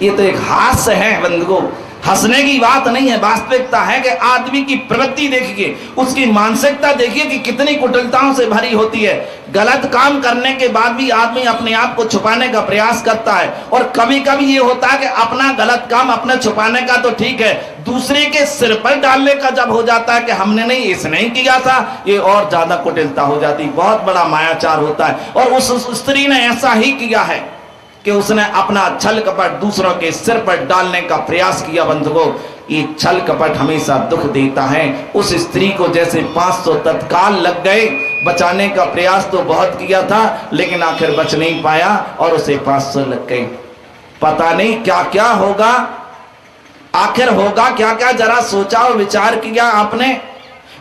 ये तो एक हास्य है बंधुओं, हंसने की बात नहीं है। वास्तविकता है कि आदमी की प्रवृत्ति देखिए, उसकी मानसिकता देखिए कि कितनी कुटिलताओं से भरी होती है। गलत काम करने के बाद भी आदमी अपने आप को छुपाने का प्रयास करता है, और कभी कभी ये होता है कि अपना गलत काम अपने छुपाने का तो ठीक है, दूसरे के सिर पर डालने का जब हो जाता है कि हमने नहीं, इसने ही किया था, ये और ज्यादा कुटिलता हो जाती, बहुत बड़ा मायाचार होता है। और उस स्त्री ने ऐसा ही किया है कि उसने अपना छल कपट दूसरों के सिर पर डालने का प्रयास किया। बंधुओं, ये छल कपट हमेशा दुख देता है। उस स्त्री को जैसे 500 तत्काल लग गए, बचाने का प्रयास तो बहुत किया था लेकिन आखिर बच नहीं पाया और उसे 500 लग गए। पता नहीं क्या क्या होगा, आखिर होगा क्या क्या, जरा सोचा और विचार किया आपने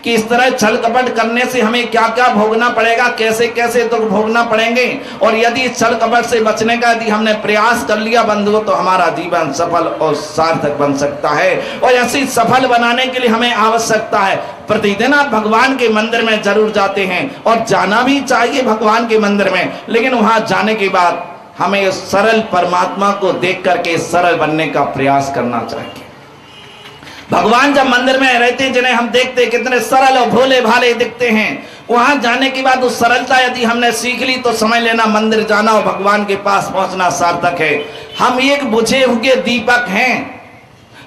कि इस तरह छल कपट करने से हमें क्या क्या भोगना पड़ेगा, कैसे कैसे तो भोगना पड़ेंगे। और यदि छल कपट से बचने का यदि हमने प्रयास कर लिया बंधुओं, तो हमारा जीवन सफल और सार्थक बन सकता है। और ऐसी सफल बनाने के लिए हमें आवश्यकता है, प्रतिदिन आप भगवान के मंदिर में जरूर जाते हैं और जाना भी चाहिए भगवान के मंदिर में, लेकिन वहां जाने के बाद हमें सरल परमात्मा को देख करके सरल बनने का प्रयास करना चाहिए। भगवान जब मंदिर में रहते हैं, जिन्हें हम देखते हैं कितने सरल और भोले भाले दिखते हैं, वहां जाने के बाद उस सरलता यदि हमने सीख ली तो समझ लेना मंदिर जाना और भगवान के पास पहुंचना सार्थक है। हम एक बुझे हुए दीपक हैं,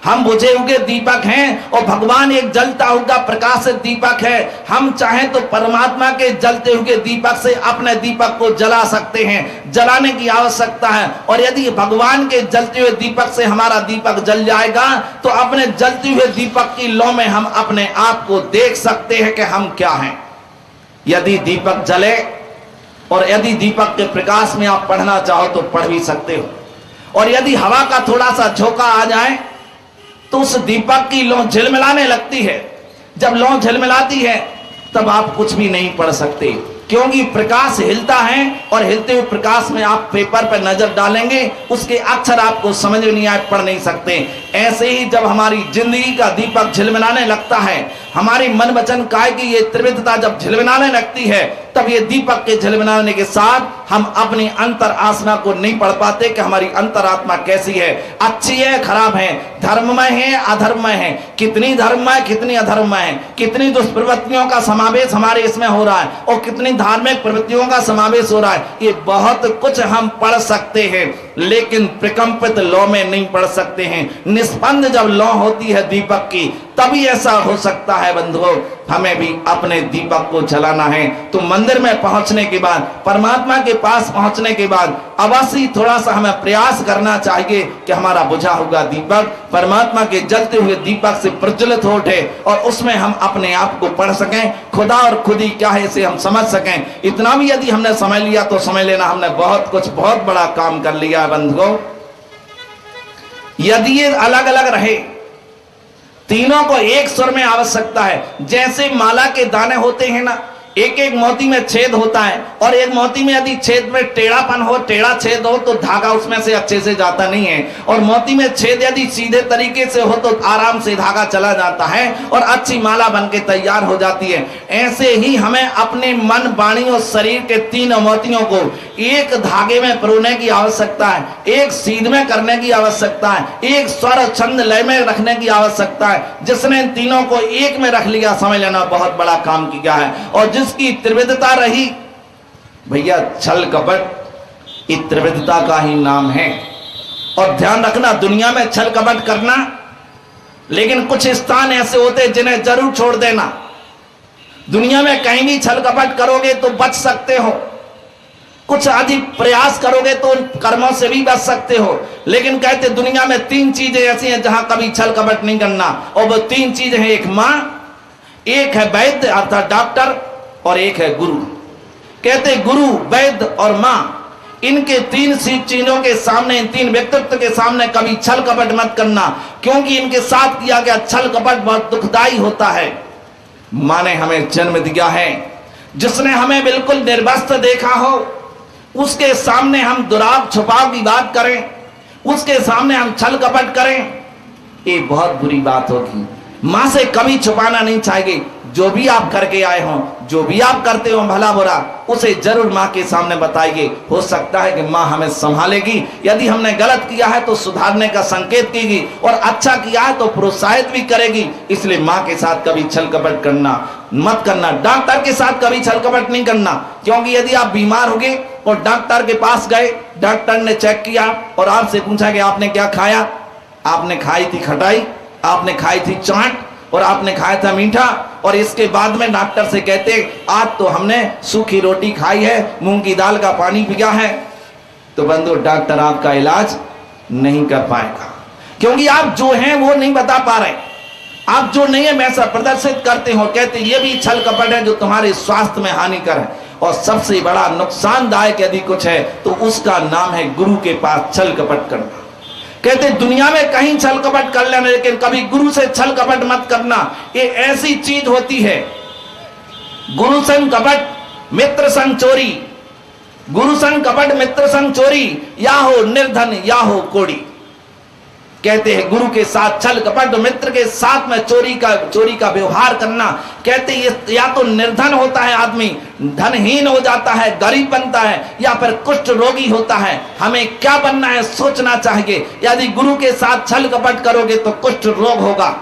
हम बुझे हुए दीपक हैं और भगवान एक जलता हुआ प्रकाशित दीपक है। हम चाहें तो परमात्मा के जलते हुए दीपक से अपने दीपक को जला सकते हैं, जलाने की आवश्यकता है। और यदि भगवान के जलते हुए दीपक से हमारा दीपक जल जाएगा तो अपने जलते हुए दीपक की लौ में हम अपने आप को देख सकते हैं कि हम क्या हैं। यदि दीपक जले और यदि दीपक के प्रकाश में आप पढ़ना चाहो तो पढ़ भी सकते हो, और यदि हवा का थोड़ा सा झोंका आ जाए तो उस दीपक की लौ झिलमिलाने लगती है। जब लौ झिलमिलाती है तब आप कुछ भी नहीं पढ़ सकते, क्योंकि प्रकाश हिलता है और हिलते हुए प्रकाश में आप पेपर पर नजर डालेंगे, उसके अक्षर आपको समझ में नहीं आए, पढ़ नहीं सकते। ऐसे ही जब हमारी जिंदगी का दीपक झिलमिलाने लगता है, हमारी मन वचन काय की ये त्रिविधता जब झिलमिलाने लगती है, तब ये दीपक के झिलमिलाने के साथ हम अपनी अंतर आत्मा को नहीं पढ़ पाते कि हमारी अंतरात्मा कैसी है, अच्छी है खराब है, धर्ममय है अधर्ममय है, कितनी धर्ममय कितनी अधर्ममय है, कितनी दुष्प्रवृत्तियों का समावेश हमारे इसमें हो रहा है और कितनी धार्मिक प्रवृत्तियों का समावेश हो रहा है। ये बहुत कुछ हम पढ़ सकते हैं लेकिन प्रकंपित लौ में नहीं पढ़ सकते हैं। निस्पंद जब लौ होती है दीपक की, तभी ऐसा हो सकता है। बंधुओं, हमें भी अपने दीपक को जलाना है। तो मंदिर में पहुंचने के बाद, परमात्मा के पास पहुंचने के बाद अवश्य थोड़ा सा हमें प्रयास करना चाहिए कि हमारा बुझा हुआ दीपक परमात्मा के जलते हुए दीपक से प्रज्वलित हो उठे और उसमें हम अपने आप को पढ़ सकें, खुदा और खुदी क्या है इसे हम समझ सकें। इतना भी यदि हमने समझ लिया तो समझ लेना हमने बहुत कुछ, बहुत बड़ा काम कर लिया। बंधुओं, यदि ये अलग अलग रहे, तीनों को एक स्वर में आवश्यकता है। जैसे माला के दाने होते हैं ना, एक एक मोती में छेद होता है और एक मोती में यदि छेद में टेढ़ापन हो, टेढ़ा छेद हो तो धागा उसमें से अच्छे से जाता नहीं है, और मोती में छेद यदि सीधे तरीके से हो तो आराम से धागा चला जाता है और अच्छी माला बन के तैयार हो जाती है। ऐसे ही हमें अपने मन, वाणी और शरीर के तीनों मोतियों को एक धागे में पिरोने की आवश्यकता है, एक सीध में करने की आवश्यकता है, एक स्वर छंद लय में रखने की आवश्यकता है। जिसने इन तीनों को एक में रख लिया, समझ लेना बहुत बड़ा काम किया है। और जिसकी त्रिविधता रही, भैया छल कपट इस त्रिविधता का ही नाम है। और ध्यान रखना, दुनिया में छल कपट करना, लेकिन कुछ स्थान ऐसे होते हैं जिन्हें जरूर छोड़ देना। दुनिया में कहीं भी छल कपट करोगे तो बच सकते हो, कुछ अधिक प्रयास करोगे तो उन कर्मों से भी बच सकते हो। लेकिन कहते दुनिया में 3 चीजें ऐसी हैं जहां कभी छल कपट नहीं करना, और वो 3 चीजें हैं, एक मां, एक है वैद्य अर्थात डॉक्टर, और एक है गुरु। कहते गुरु, वैद्य और मां, इनके 3 चीजों के सामने, इन 3 व्यक्तित्व के सामने कभी छल कपट मत करना, क्योंकि इनके साथ किया गया छल कपट बहुत दुखदाई होता है। मां ने हमें जन्म दिया है, जिसने हमें बिल्कुल निर्वस्त्र देखा हो, उसके सामने हम दुराव छुपाव की बात करें, उसके सामने हम छल कपट करें, ये बहुत बुरी बात होगी। मां से कभी छुपाना नहीं चाहिए। जो भी आप करके आए हो, जो भी आप करते हो भला बुरा, उसे जरूर माँ के सामने बताइए। हो सकता है कि माँ हमें संभालेगी। यदि हमने गलत किया है तो सुधारने का संकेत देगी, और अच्छा किया है तो प्रोत्साहित भी करेगी। इसलिए माँ के साथ कभी छल कपट करना मत करना। डॉक्टर के साथ कभी छल कपट नहीं करना, क्योंकि यदि आप बीमार हो गए और डॉक्टर के पास गए, डॉक्टर ने चेक किया और आपसे पूछा कि आपने क्या खाया, आपने खाई थी खटाई, आपने खाई थी चाट, और आपने खाया था मीठा, और इसके बाद में डॉक्टर से कहते आज तो हमने सूखी रोटी खाई है, मूंग की दाल का पानी पिया है, तो बंधु डॉक्टर आपका इलाज नहीं कर पाएगा, क्योंकि आप जो हैं वो नहीं बता पा रहे। आप जो नहीं है वैसा प्रदर्शित करते हो, कहते ये भी छल कपट है जो तुम्हारे स्वास्थ्य में हानिकर है। और सबसे बड़ा नुकसानदायक यदि कुछ है तो उसका नाम है गुरु के पास छल कपट करना। कहते दुनिया में कहीं छल कपट कर लेना, लेकिन कभी गुरु से छल कपट मत करना। ये ऐसी चीज होती है, गुरु संग कपट मित्र संग चोरी, गुरु संग कपट मित्र संग चोरी, या हो निर्धन या हो कोड़ी। कहते हैं गुरु के साथ छल कपट, मित्र के साथ में चोरी का व्यवहार करना। कहते ये या तो निर्धन होता है आदमी, धनहीन हो जाता है, गरीब बनता है, या फिर कुष्ठ रोगी होता है। हमें क्या बनना है सोचना चाहिए। यदि गुरु के साथ छल कपट करोगे तो कुष्ठ रोग होगा।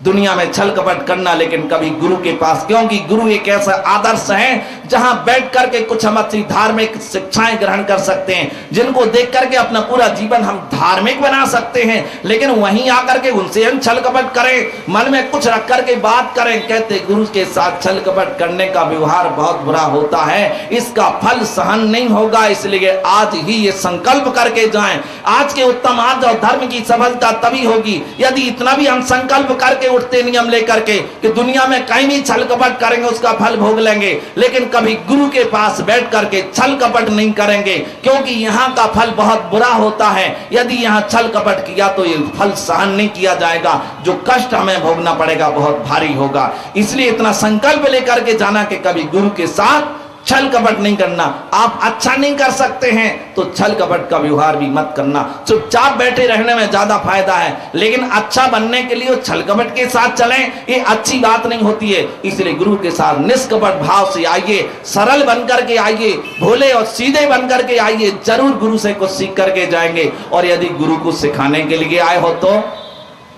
दुनिया में छल कपट करना, लेकिन कभी गुरु के पास, क्योंकि गुरु एक ऐसा आदर्श है जहां बैठ करके कुछ हम अच्छी धार्मिक शिक्षाएं ग्रहण कर सकते हैं, जिनको देख करके अपना पूरा जीवन हम धार्मिक बना सकते हैं। लेकिन वहीं आकर के उनसे हम छल कपट करें, मन में कुछ रख करके बात करें। कहते गुरु के साथ छल कपट करने का व्यवहार बहुत बुरा होता है, इसका फल सहन नहीं होगा। इसलिए आज ही ये संकल्प करके जाएं। आज के उत्तम आदर्श और धर्म की सफलता तभी होगी यदि इतना भी हम संकल्प करके उठते नियम लेकर के कि दुनिया में कहीं भी छल कपट करेंगे उसका फल भोग लेंगे, लेकिन कभी गुरु के पास बैठ करके छल कपट नहीं करेंगे, क्योंकि यहाँ का फल बहुत बुरा होता है। यदि यहाँ छल कपट किया तो ये फल सहन नहीं किया जाएगा, जो कष्ट हमें भोगना पड़ेगा बहुत भारी होगा। इसलिए इतना संकल्प लेकर के जाना कि कभी गुरु के साथ छल कपट नहीं करना। आप अच्छा नहीं कर सकते हैं तो छल कपट का व्यवहार भी मत करना। चुपचाप बैठे रहने में ज्यादा फायदा है, लेकिन अच्छा बनने के लिए छल कपट के साथ चलें, ये अच्छी बात नहीं होती है। इसलिए गुरु के साथ निष्कपट भाव से आइए, सरल बनकर के आइए, भोले और सीधे बनकर के आइए। जरूर गुरु से कुछ सीख करके जाएंगे। और यदि गुरु को सिखाने के लिए आए हो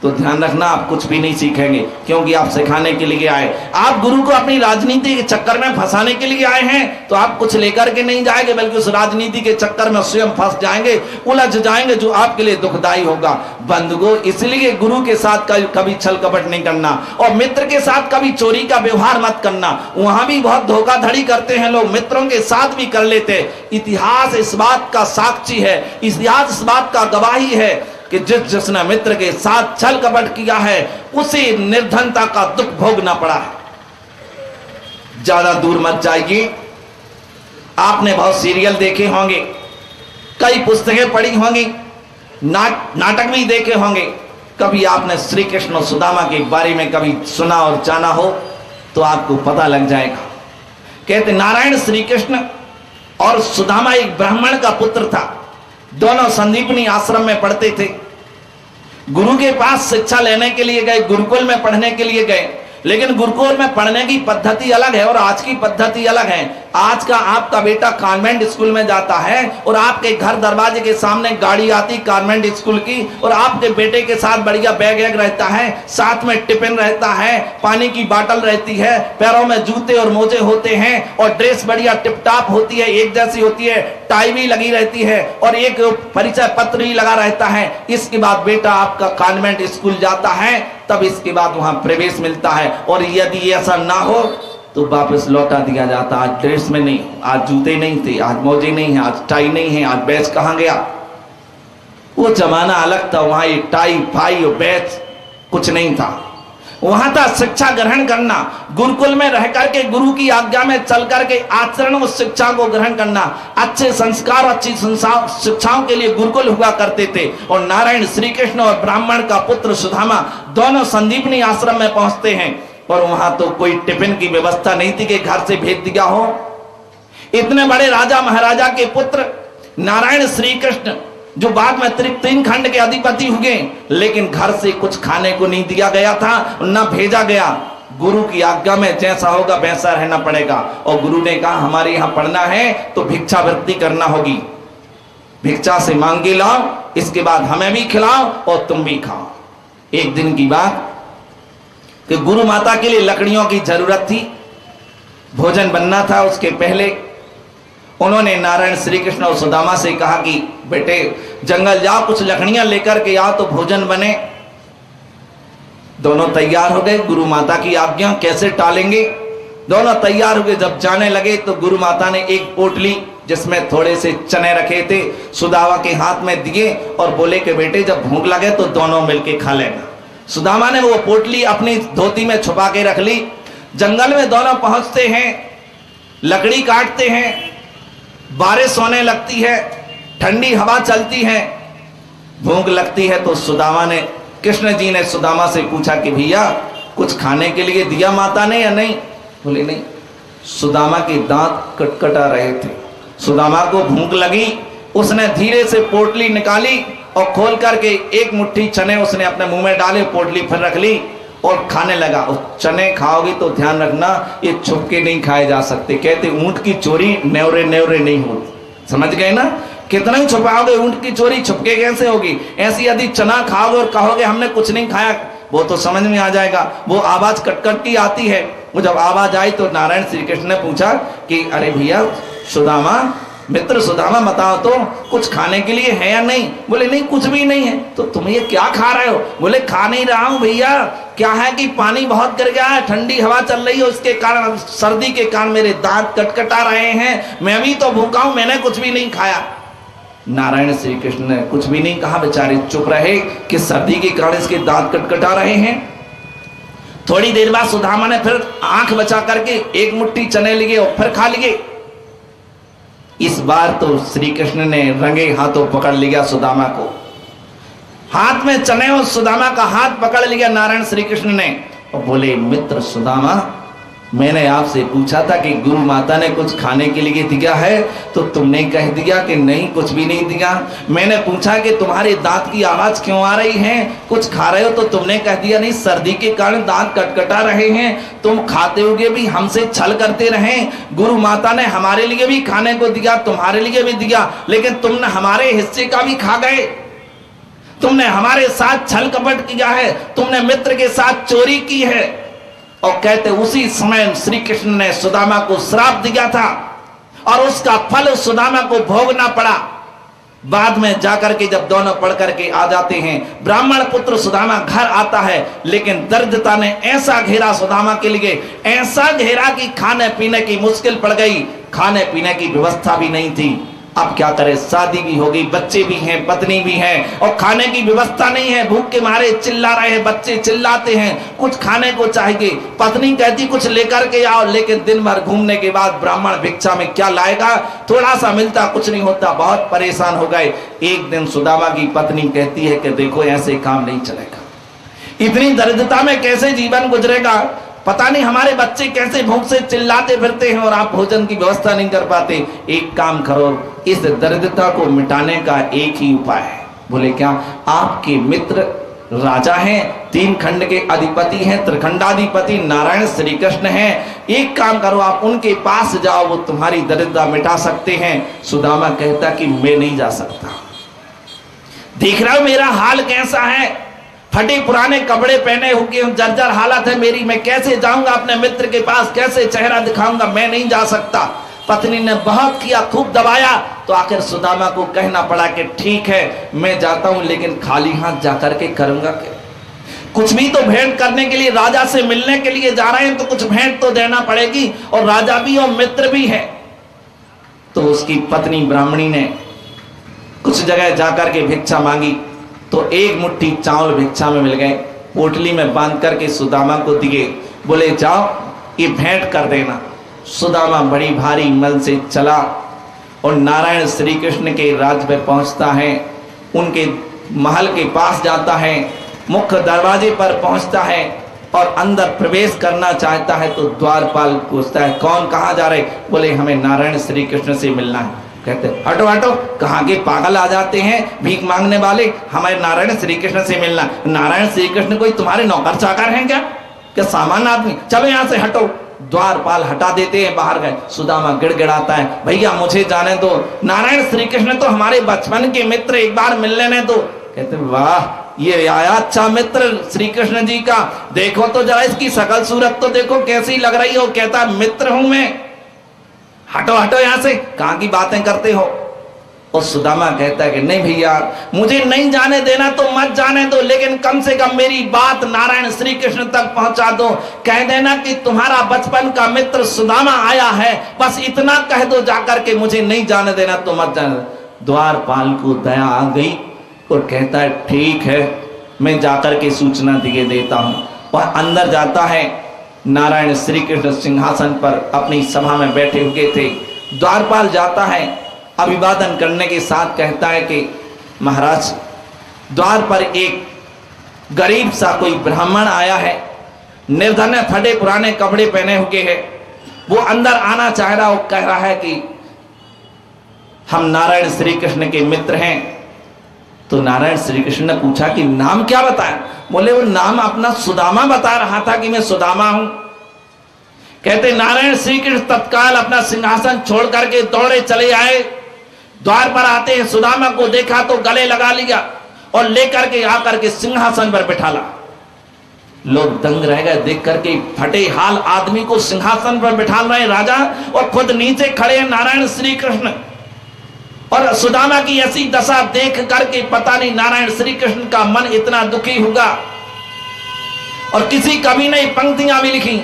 तो ध्यान रखना आप कुछ भी नहीं सीखेंगे, क्योंकि आप सिखाने के लिए आए। आप गुरु को अपनी राजनीति के चक्कर में फंसाने के लिए आए हैं तो आप कुछ लेकर के नहीं जाएंगे, बल्कि उस राजनीति के चक्कर में स्वयं फंस जाएंगे, उलझ जाएंगे, जो आपके लिए दुखदायी होगा। बंधुओं, इसलिए गुरु के साथ कभी छल कपट नहीं करना, और मित्र के साथ कभी चोरी का व्यवहार मत करना। वहां भी बहुत धोखाधड़ी करते हैं लोग, मित्रों के साथ भी कर लेते। इतिहास इस बात का साक्षी है, इतिहास इस बात का गवाही है कि जिसने मित्र के साथ छल कपट किया है उसे निर्धनता का दुख भोगना पड़ा है। ज्यादा दूर मत जाइए। आपने बहुत सीरियल देखे होंगे, कई पुस्तकें पढ़ी होंगी, नाटक भी देखे होंगे। कभी आपने श्री कृष्ण और सुदामा के बारे में कभी सुना और जाना हो तो आपको पता लग जाएगा। कहते नारायण श्री कृष्ण और सुदामा एक ब्राह्मण का पुत्र था। दोनों संदीपनी आश्रम में पढ़ते थे। गुरु के पास शिक्षा लेने के लिए गए, गुरुकुल में पढ़ने के लिए गए, लेकिन गुरुकुल में पढ़ने की पद्धति अलग है और आज की पद्धति अलग है। आज का आपका बेटा कॉन्वेंट स्कूल में जाता है और आपके घर दरवाजे के सामने गाड़ी आती कॉन्वेंट स्कूल की, और आपके बेटे के साथ बढ़िया बैग रहता है, साथ में टिफिन रहता है, पानी की बोतल रहती है, पैरों में जूते और मोजे होते हैं, और ड्रेस बढ़िया टिप टॉप होती है, एक जैसी होती है, टाई भी लगी रहती है, और एक परिचय पत्र भी लगा रहता है। इसके बाद बेटा आपका कॉन्वेंट स्कूल जाता है, तब इसके बाद वहां प्रवेश मिलता है। और यदि ऐसा ना हो तो वापस लौटा दिया जाता। आज ड्रेस में नहीं, आज जूते नहीं थे, आज मोजे नहीं है, आज टाई नहीं है, आज बैच कहां गया। वो जमाना अलग था, वहां ये टाई फाई और बैच कुछ नहीं था। वहां था शिक्षा ग्रहण करना, गुरुकुल में रह करके गुरु की आज्ञा में चल करके आचरण उस शिक्षा को ग्रहण करना। अच्छे संस्कार, अच्छी शिक्षाओं के लिए गुरुकुल हुआ करते थे। और नारायण श्री कृष्ण और ब्राह्मण का पुत्र सुदामा दोनों संदीपनी आश्रम में पहुंचते हैं, और वहां तो कोई टिफिन की व्यवस्था नहीं थी कि घर से भेज दिया हो। इतने बड़े राजा महाराजा के पुत्र नारायण श्री कृष्ण, जो बाद में तीन खंड के अधिपति हुए, लेकिन घर से कुछ खाने को नहीं दिया गया था, न भेजा गया। गुरु की आज्ञा में जैसा होगा वैसा रहना पड़ेगा। और गुरु ने कहा हमारे यहाँ पढ़ना है तो भिक्षावृत्ति करना होगी, भिक्षा से मांग के लाओ, इसके बाद हमें भी खिलाओ और तुम भी खाओ। एक दिन की बात कि गुरु माता के लिए लकड़ियों की जरूरत थी, भोजन बनना था। उसके पहले उन्होंने नारायण श्री कृष्ण और सुदामा से कहा कि बेटे जंगल जाओ, कुछ लकड़ियां लेकर के आओ तो भोजन बने। दोनों तैयार हो गए, गुरु माता की आज्ञा कैसे टालेंगे। दोनों तैयार हो गए, जब जाने लगे तो गुरु माता ने एक पोटली जिसमें थोड़े से चने रखे थे सुदामा के हाथ में दिए और बोले कि बेटे जब भूख लगे तो दोनों मिलके खा लेना। सुदामा ने वो पोटली अपनी धोती में छुपा के रख ली। जंगल में दोनों पहुंचते हैं, लकड़ी काटते हैं, बारिश होने लगती है, ठंडी हवा चलती है, भूख लगती है। तो सुदामा ने, कृष्ण जी ने सुदामा से पूछा कि भैया कुछ खाने के लिए दिया माता ने या नहीं? बोले नहीं। सुदामा के दांत कटकटा रहे थे, सुदामा को भूख लगी, उसने धीरे से पोटली निकाली और खोल करके एक मुट्ठी चने उसने अपने मुंह में डाले, पोटली फिर रख ली और खाने लगा। और चने खाओगे तो ध्यान रखना ये छुप के नहीं खाए जा सकते, कहते ऊंट की चोरी न्योरे न्योरे नहीं होती। समझ गए ना, कितना ही छुपाओगे ऊंट की चोरी छुपके कैसे होगी। ऐसी यदि चना खाओगे और कहोगे हमने कुछ नहीं खाया, वो तो समझ में आ जाएगा। वो आवाज कटकट की आती है। वो जब आवाज आई तो नारायण श्री कृष्ण ने पूछा कि अरे भैया सुदामा, मित्र सुदामा बताओ तो कुछ खाने के लिए है या नहीं? बोले नहीं कुछ भी नहीं है। तो तुम ये क्या खा रहे हो? बोले खा नहीं रहा हूं भैया, क्या है कि पानी बहुत गिर गया है, ठंडी हवा चल रही है, उसके कारण सर्दी के कारण मेरे दांत कटकटा रहे हैं, मैं भी तो भूखा हूं, मैंने कुछ भी नहीं खाया। नारायण श्री कृष्ण ने कुछ भी नहीं कहा, बेचारे चुप रहे कि सर्दी के कारण इसके दांत कटकटा रहे हैं। थोड़ी देर बाद सुदामा ने फिर आंख बचा करके एक मुट्ठी चने लिए और फिर खा लिए। इस बार तो श्री कृष्ण ने रंगे हाथों पकड़ लिया सुदामा को, हाथ में चने और सुदामा का हाथ पकड़ लिया नारायण श्री कृष्ण ने और बोले मित्र सुदामा, मैंने आपसे पूछा था कि गुरु माता ने कुछ खाने के लिए दिया है तो तुमने कह दिया कि नहीं कुछ भी नहीं दिया। मैंने पूछा कि तुम्हारे दांत की आवाज क्यों आ रही है, कुछ खा रहे हो तो तुमने कह दिया नहीं सर्दी के कारण दांत कटकटा रहे हैं। तुम खाते हुए भी हमसे छल करते रहे, गुरु माता ने हमारे लिए भी खाने को दिया, तुम्हारे लिए भी दिया, लेकिन तुमने हमारे हिस्से का भी खा गए। तुमने हमारे साथ छल कपट किया है, तुमने मित्र के साथ चोरी की है। और कहते उसी समय श्री कृष्ण ने सुदामा को श्राप दिया था और उसका फल सुदामा को भोगना पड़ा। बाद में जाकर के जब दोनों पढ़ करके आ जाते हैं, ब्राह्मण पुत्र सुदामा घर आता है, लेकिन दरिद्रता ने ऐसा घेरा सुदामा के लिए, ऐसा घेरा कि खाने पीने की मुश्किल पड़ गई, खाने पीने की व्यवस्था भी नहीं थी। अब क्या करे, शादी भी हो गई, बच्चे भी हैं, पत्नी भी है और खाने की व्यवस्था नहीं है। भूख के मारे चिल्ला रहे हैं, बच्चे चिल्लाते हैं, कुछ खाने को चाहिए। पत्नी कहती कुछ लेकर के आओ, लेकिन दिन भर घूमने के बाद ब्राह्मण भिक्षा में क्या लाएगा, थोड़ा सा मिलता कुछ नहीं होता, बहुत परेशान हो गए। एक दिन सुदामा की पत्नी कहती है कि देखो ऐसे काम नहीं चलेगा, इतनी दरिद्रता में कैसे जीवन गुजरेगा, पता नहीं हमारे बच्चे कैसे भूख से चिल्लाते फिरते हैं और आप भोजन की व्यवस्था नहीं कर पाते। एक काम करो, इस दरिद्रता को मिटाने का एक ही उपाय है। बोले क्या? आपके मित्र राजा हैं, 3 खंड के अधिपति हैं, त्रिखंडाधिपति नारायण श्री कृष्ण हैं, एक काम करो आप उनके पास जाओ, वो तुम्हारी दरिद्रता मिटा सकते हैं। सुदामा कहता कि मैं नहीं जा सकता, देख रहा हूं मेरा हाल कैसा है, फटे पुराने कपड़े पहने हुए जर्जर हालत है मेरी, मैं कैसे जाऊंगा अपने मित्र के पास, कैसे चेहरा दिखाऊंगा, मैं नहीं जा सकता। पत्नी ने बहुत किया, खूब दबाया, तो आखिर सुदामा को कहना पड़ा कि ठीक है मैं जाता हूं, लेकिन खाली हाथ जाकर के करूंगा क्या? कुछ भी तो भेंट करने के लिए, राजा से मिलने के लिए जा रहे हैं तो कुछ भेंट तो देना पड़ेगी, और राजा भी और मित्र भी है। तो उसकी पत्नी ब्राह्मणी ने कुछ जगह जाकर के भिक्षा मांगी तो एक मुट्ठी चावल भिक्षा में मिल गए, पोटली में बांध करके सुदामा को दिए, बोले जाओ ये भेंट कर देना। सुदामा बड़ी भारी मन से चला और नारायण श्री कृष्ण के राज्य में पहुंचता है, उनके महल के पास जाता है, मुख्य दरवाजे पर पहुंचता है और अंदर प्रवेश करना चाहता है तो द्वारपाल पूछता है कौन, कहाँ जा रहे? बोले हमें नारायण श्री कृष्ण से मिलना है। कहते हटो हटो, कहाँ के पागल आ जाते हैं भीख मांगने वाले, हमारे नारायण श्री कृष्ण से मिलना। नारायण श्री कृष्ण कोई तुम्हारे नौकर चाकर हैं क्या? क्या सामान्य आदमी, चलो यहां से हटो। द्वारपाल हटा देते हैं, बाहर गए। सुदामा गिड़गिड़ाता है, भैया मुझे जाने दो, नारायण श्री कृष्ण तो हमारे बचपन के मित्र, एक बार मिल लेने दो। कहते वाह, ये आया अच्छा मित्र श्री कृष्ण जी का, देखो तो जरा इसकी शकल सूरत तो देखो कैसी लग रही हो। कहता मित्र हूं मैं, हटो हटो यहां से, कहां की बातें करते हो। और सुदामा कहता है कि नहीं भैया, मुझे नहीं जाने देना तो मत जाने दो, लेकिन कम से कम मेरी बात नारायण श्री कृष्ण तक पहुंचा दो। कह देना कि तुम्हारा बचपन का मित्र सुदामा आया है, बस इतना कह दो जाकर के, मुझे नहीं जाने देना तो मत जाने। द्वारपाल को दया आ गई और कहता है ठीक है, मैं जाकर के सूचना दिए देता हूं। वह अंदर जाता है। नारायण श्री कृष्ण सिंहासन पर अपनी सभा में बैठे हुए थे। द्वारपाल जाता है, अभिवादन करने के साथ कहता है कि महाराज, द्वार पर एक गरीब सा कोई ब्राह्मण आया है, निर्धन है, फटे पुराने कपड़े पहने हुए है। वो अंदर आना चाह रहा, वो कह रहा है कि हम नारायण श्री कृष्ण के मित्र हैं। तो नारायण श्री कृष्ण ने पूछा कि नाम क्या बताया? बोले वो नाम अपना सुदामा बता रहा था कि मैं सुदामा हूं। कहते नारायण श्री कृष्ण तत्काल अपना सिंहासन छोड़ करके दौड़े चले आए। द्वार पर आते हैं, सुदामा को देखा तो गले लगा लिया और लेकर के आकर के सिंहासन पर बिठाला। लोग दंग रह गए देख करके, फटे हाल आदमी को सिंहासन पर बिठाल रहे राजा, और खुद नीचे खड़े हैं नारायण श्री कृष्ण। और सुदामा की ऐसी दशा देख करके पता नहीं नारायण श्री कृष्ण का मन इतना दुखी होगा। और किसी कवि ने पंक्तियां भी लिखी,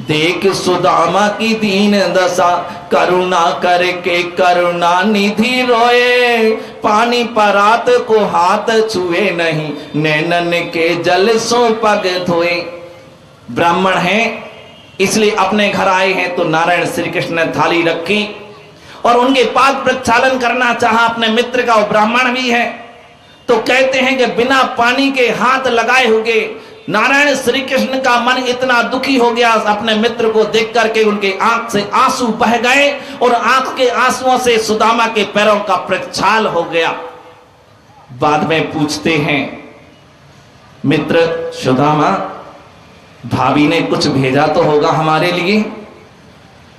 देख सुदामा की दीन दशा, करुणा करके करुणा निधि रोए, पानी परात को हाथ छुए नहीं, नैनन के जल सो पग धोए। ब्राह्मण हैं इसलिए अपने घर आए हैं, तो नारायण श्री कृष्ण ने थाली रखी और उनके पाद प्रक्षालन करना चाहा अपने मित्र का। वो ब्राह्मण भी है, तो कहते हैं कि बिना पानी के हाथ लगाए हुए नारायण श्री कृष्ण का मन इतना दुखी हो गया, अपने मित्र को देख करके उनके आंख से आंसू बह गए और आंख के आंसुओं से सुदामा के पैरों का प्रक्षाल हो गया। बाद में पूछते हैं, मित्र सुदामा, भाभी ने कुछ भेजा तो होगा हमारे लिए?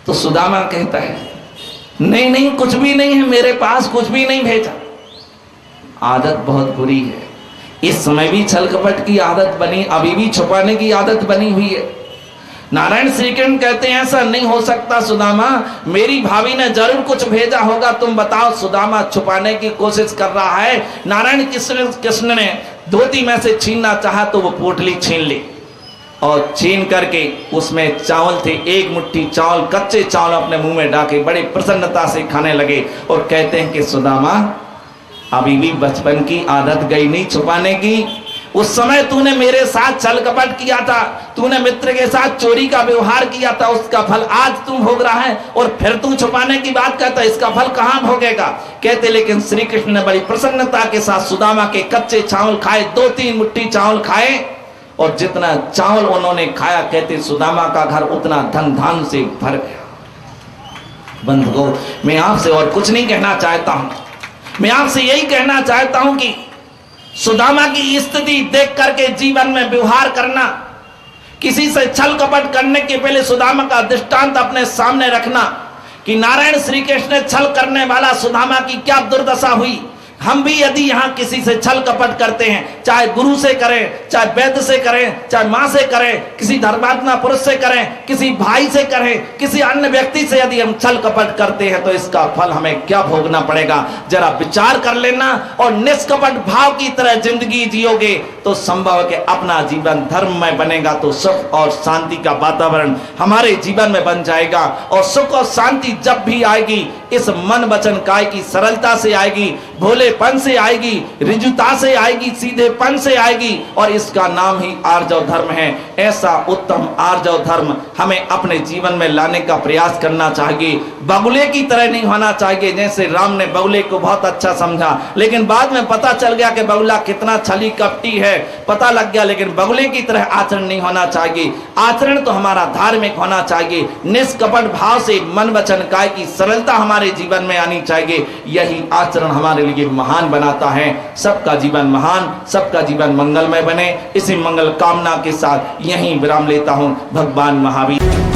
तो सुदामा कहता है नहीं नहीं, कुछ भी नहीं है मेरे पास, कुछ भी नहीं भेजा। आदत बहुत बुरी है, इस समय भी छल कपट की आदत बनी, अभी भी छुपाने की आदत बनी हुई है। नारायण श्री कृष्ण कहते हैं ऐसा नहीं हो सकता सुदामा, मेरी भाभी ने जरूर कुछ भेजा होगा, तुम बताओ। सुदामा छुपाने की कोशिश कर रहा है। नारायण कृष्ण ने धोती में से छीनना चाहा तो वो पोटली छीन ली और छीन करके उसमें चावल थे, एक मुट्ठी चावल, कच्चे चावल अपने मुंह में डाके बड़े प्रसन्नता से खाने लगे और कहते हैं कि सुदामा, अभी भी बचपन की आदत गई नहीं छुपाने की। उस समय तूने मेरे साथ छल कपट किया था, तूने मित्र के साथ चोरी का व्यवहार किया था, उसका फल आज तू भोग रहा है और फिर तू छुपाने की बात करता है, इसका फल कहां भोगेगा? कहते लेकिन श्री कृष्ण ने बड़ी प्रसन्नता के साथ सुदामा के कच्चे चावल खाए, 2-3 मुट्ठी चावल खाए और जितना चावल उन्होंने खाया, कहते सुदामा का घर उतना धन धान से भर गया। बंधुओं, मैं आपसे और कुछ नहीं कहना चाहता हूं, मैं आपसे यही कहना चाहता हूं कि सुदामा की स्थिति देख करके जीवन में व्यवहार करना, किसी से छल कपट करने के पहले सुदामा का दृष्टांत अपने सामने रखना कि नारायण श्री कृष्ण ने छल करने वाला सुदामा की क्या दुर्दशा हुई। हम भी यदि यहाँ किसी से छल कपट करते हैं, चाहे गुरु से करें, चाहे वैद्य से करें, चाहे माँ से करें, किसी धर्मात्मा पुरुष से करें, किसी भाई से करें, किसी अन्य व्यक्ति से यदि हम छल कपट करते हैं तो इसका फल हमें क्या भोगना पड़ेगा, जरा विचार कर लेना। और निष्कपट भाव की तरह जिंदगी जियोगे तो संभव है कि अपना जीवन धर्म में बनेगा, तो सुख और शांति का वातावरण हमारे जीवन में बन जाएगा। और सुख और शांति जब भी आएगी, इस मन वचन काय की सरलता से आएगी, भोलेपन से आएगी, रिजुता से आएगी, सीधेपन से आएगी, और इसका नाम ही आर्जव धर्म है। ऐसा उत्तम आर्जव धर्म हमें अपने जीवन में लाने का प्रयास करना चाहिए। बगुले की तरह नहीं होना चाहिए, जैसे राम ने बगुले को बहुत अच्छा समझा, लेकिन बाद में पता चल गया कि बगुला कितना छली कपटी है, पता लग गया। लेकिन बगुले की तरह आचरण नहीं होना चाहिए। आचरण तो हमारा धार्मिक होना चाहिए, निष्कपट भाव से मन वचन काय की सरलता हमारे जीवन में आनी चाहिए। यही आचरण हमारे लिए महान बनाता है। सबका जीवन महान, सबका जीवन मंगलमय बने, इसी मंगल कामना के साथ यहीं विराम लेता हूँ। भगवान महावीर।